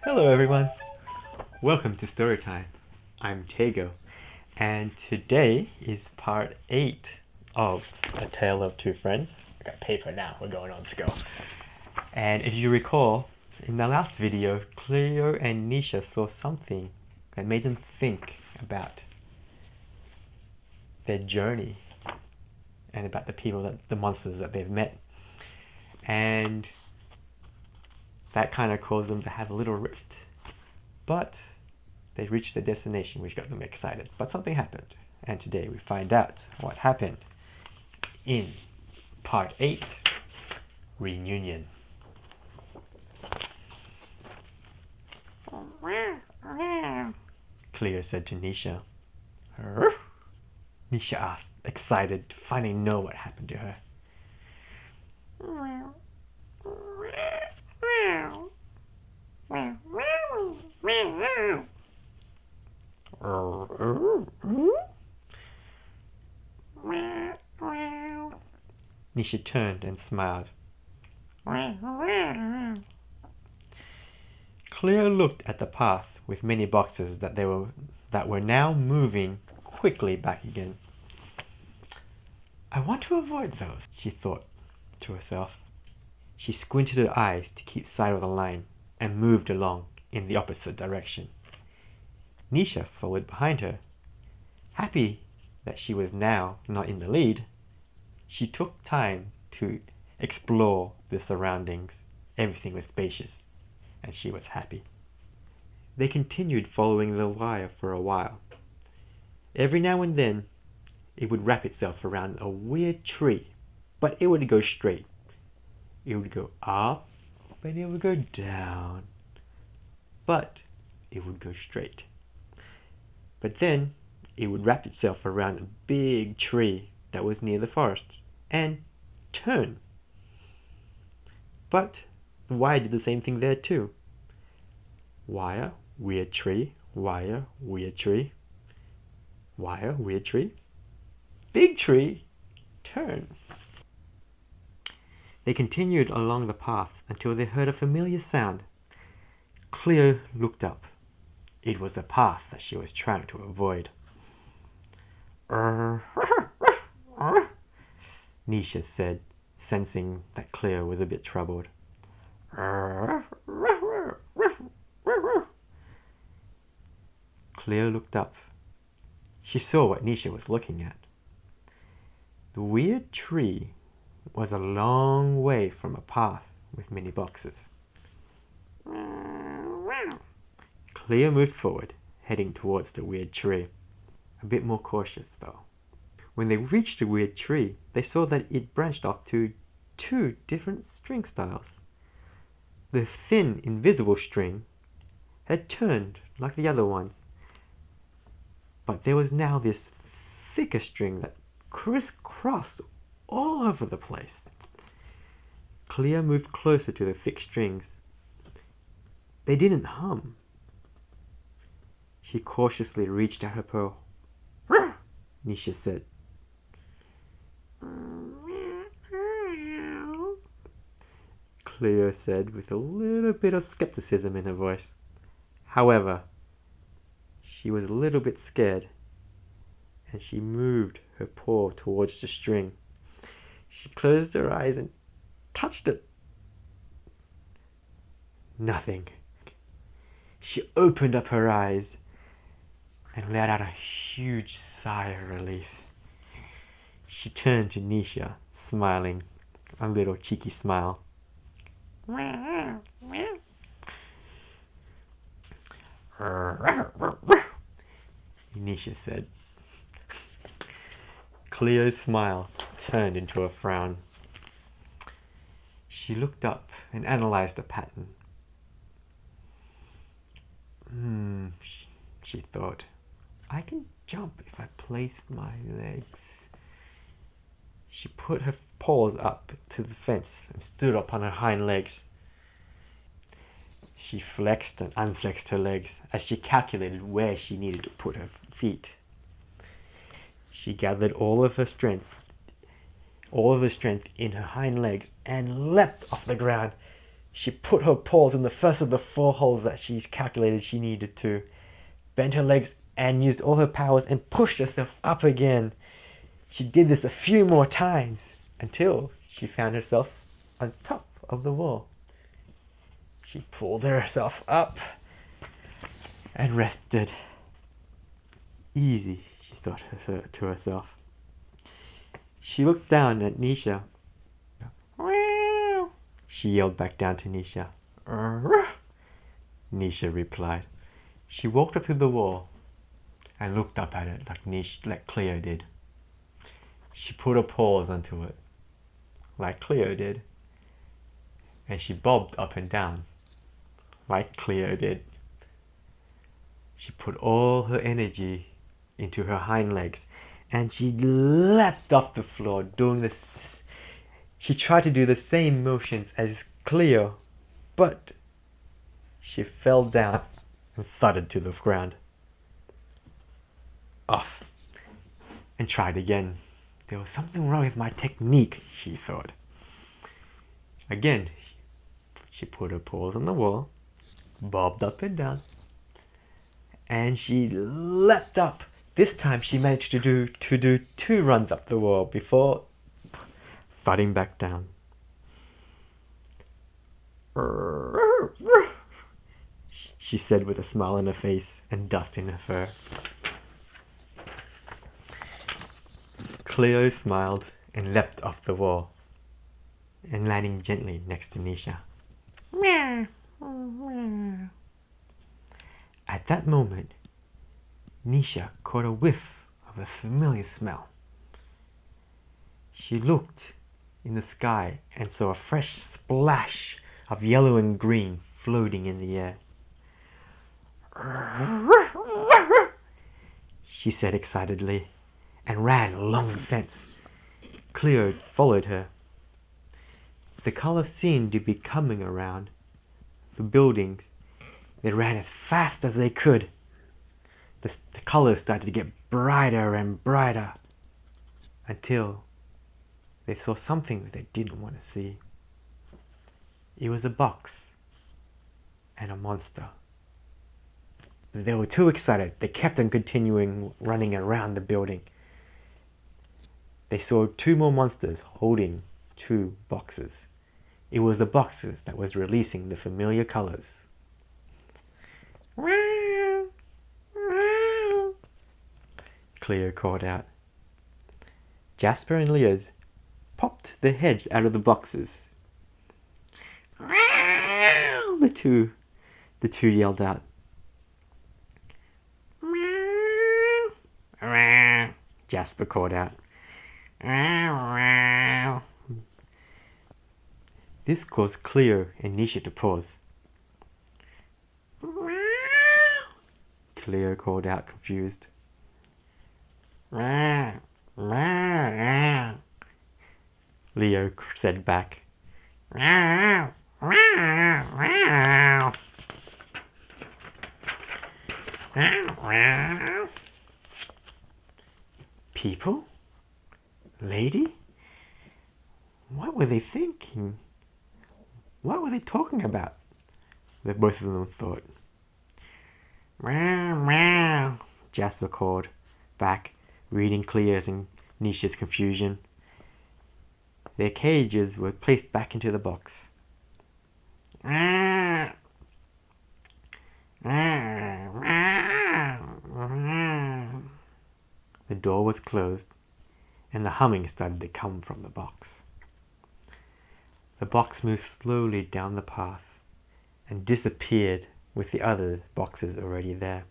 Hello everyone, welcome to Storytime. I'm Tego, and today is part 8 of A Tale of Two Friends. I got paper now, we're going on to go. And if you recall, in the last video, Cleo and Nisha saw something that made them think about their journey and about the monsters that they've met. And that kind of caused them to have a little rift. But they reached their destination, which got them excited. But something happened, and today we find out what happened in part 8, Reunion. Cleo said to Nisha. Nisha asked, excited to finally know what happened to her. Nisha turned and smiled. Cleo looked at the path with many boxes that were now moving quickly back again. I want to avoid those, she thought to herself. She squinted her eyes to keep sight of the line and moved along in the opposite direction. Nisha followed behind her. Happy that she was now not in the lead, she took time to explore the surroundings. Everything was spacious, and she was happy. They continued following the wire for a while. Every now and then, it would wrap itself around a weird tree, but it would go straight. It would go up, and it would go down, but it would go straight. But then, it would wrap itself around a big tree that was near the forest and turn. But the wire did the same thing there too. Wire, weird tree, wire, weird tree, wire, weird tree, big tree, turn. They continued along the path until they heard a familiar sound. Cleo looked up. It was the path that she was trying to avoid. Nisha said, sensing that Cleo was a bit troubled. Cleo looked up. She saw what Nisha was looking at. The weird tree was a long way from a path with many boxes. Cleo moved forward, heading towards the weird tree. A bit more cautious, though. When they reached the weird tree, they saw that it branched off to 2 different string styles. The thin, invisible string had turned like the other ones, but there was now this thicker string that crisscrossed all over the place. Cleo moved closer to the thick strings. They didn't hum. She cautiously reached out her pearl. Nisha said. Cleo said with a little bit of skepticism in her voice. However, she was a little bit scared, and she moved her paw towards the string. She closed her eyes and touched it. Nothing. She opened up her eyes and let out a huge sigh of relief. She turned to Nisha, smiling, a little cheeky smile. Nisha said. Cleo's smile turned into a frown. She looked up and analyzed the pattern. She thought, I can jump if I place my legs. She put her paws up to the fence and stood up on her hind legs. She flexed and unflexed her legs as she calculated where she needed to put her feet. She gathered all of the strength in her hind legs and leapt off the ground. She put her paws in the first of the 4 holes that she's calculated she needed to, bent her legs and used all her powers and pushed herself up again. She did this a few more times until she found herself on top of the wall. She pulled herself up and rested. Easy, she thought to herself. She looked down at Nisha. She yelled back down to Nisha. Nisha replied. She walked up to the wall and looked up at it like Cleo did. She put her paws onto it like Cleo did. And she bobbed up and down like Cleo did. She put all her energy into her hind legs and she leapt off the floor doing this. She tried to do the same motions as Cleo, but she fell down and thudded to the ground. Off. And tried again. There was something wrong with my technique, she thought. Again, she put her paws on the wall, bobbed up and down, and she leapt up. This time she managed to do 2 runs up the wall before thudding back down. She said with a smile on her face and dust in her fur. Cleo smiled and leapt off the wall and landing gently next to Nisha. At that moment, Nisha caught a whiff of a familiar smell. She looked in the sky and saw a fresh splash of yellow and green floating in the air. She said excitedly and ran along the fence. Cleo followed her. The colors seemed to be coming around the buildings. They ran as fast as they could. The colors started to get brighter and brighter until they saw something that they didn't want to see. It was a box and a monster. They were too excited. They kept on continuing running around the building. They saw 2 more monsters holding 2 boxes. It was the boxes that was releasing the familiar colors. Cleo called out. Jasper and Leo's popped their heads out of the boxes. The two yelled out. Jasper called out. This caused Cleo and Nisha to pause. Cleo called out, confused. Leo said back. People? Lady? What were they thinking? What were they talking about? Both of them thought. Jasper called back, reading Cleo's and Nisha's confusion. Their cages were placed back into the box. The door was closed, and the humming started to come from the box. The box moved slowly down the path and disappeared with the other boxes already there.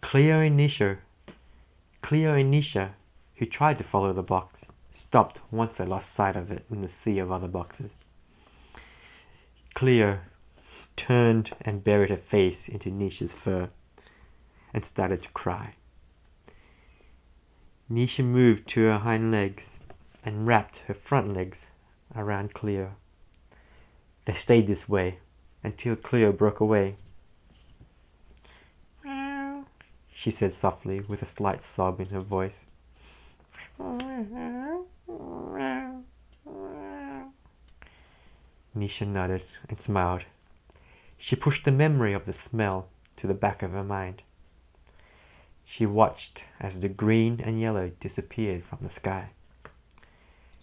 Cleo and Nisha, who tried to follow the box, stopped once they lost sight of it in the sea of other boxes. Cleo turned and buried her face into Nisha's fur and started to cry. Nisha moved to her hind legs and wrapped her front legs around Cleo. They stayed this way until Cleo broke away. She said softly with a slight sob in her voice. Nisha nodded and smiled. She pushed the memory of the smell to the back of her mind. She watched as the green and yellow disappeared from the sky.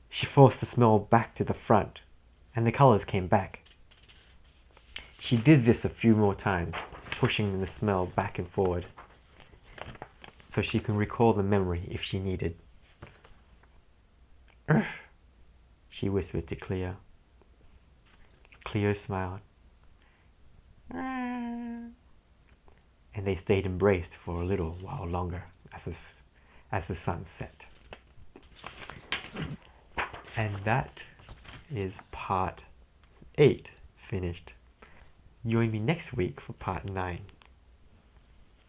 She forced the smell back to the front, and the colors came back. She did this a few more times, pushing the smell back and forward, so she can recall the memory if she needed. "Urgh," she whispered to Cleo. Cleo smiled. And they stayed embraced for a little while longer as the sun set. And that is part 8 finished. Join me next week for part 9.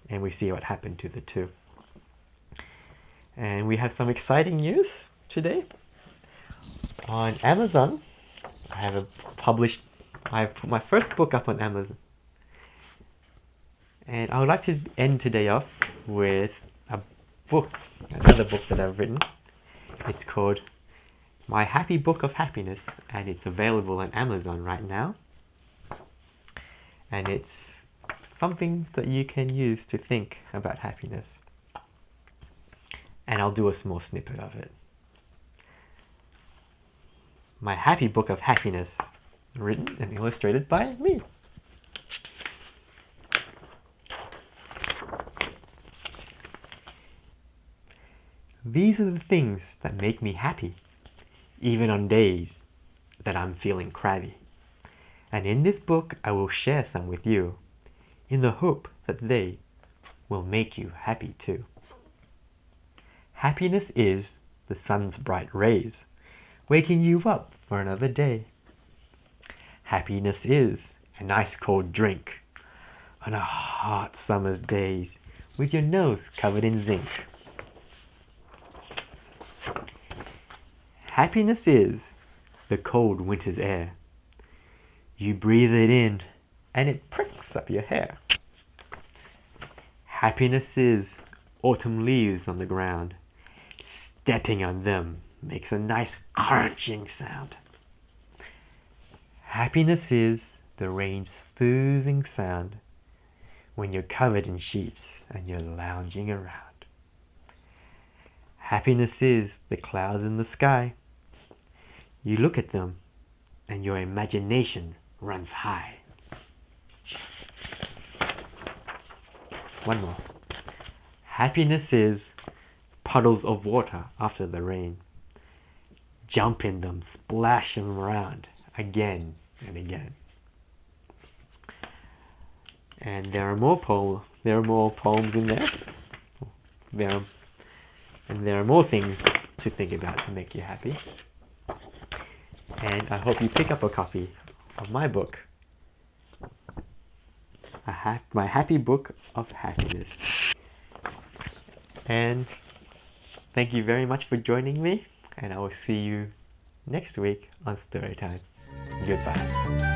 And we see what happened to the two. And we have some exciting news today. On Amazon, I put my first book up on Amazon. And I would like to end today off with another book that I've written. It's called My Happy Book of Happiness, and it's available on Amazon right now. And it's something that you can use to think about happiness. And I'll do a small snippet of it. My Happy Book of Happiness, written and illustrated by me. These are the things that make me happy, even on days that I'm feeling crabby. And in this book, I will share some with you, in the hope that they will make you happy too. Happiness is the sun's bright rays, waking you up for another day. Happiness is a nice cold drink on a hot summer's days with your nose covered in zinc. Happiness is the cold winter's air. You breathe it in and it pricks up your hair. Happiness is autumn leaves on the ground. Stepping on them makes a nice crunching sound. Happiness is the rain's soothing sound when you're covered in sheets and you're lounging around. Happiness is the clouds in the sky. You look at them and your imagination runs high. One more. Happiness is puddles of water after the rain. Jump in them, splash them around again and again. And there are more poems in there. There are more things to think about to make you happy. And I hope you pick up a copy of my book, My Happy Book of Happiness. And thank you very much for joining me, and I will see you next week on Storytime. Goodbye.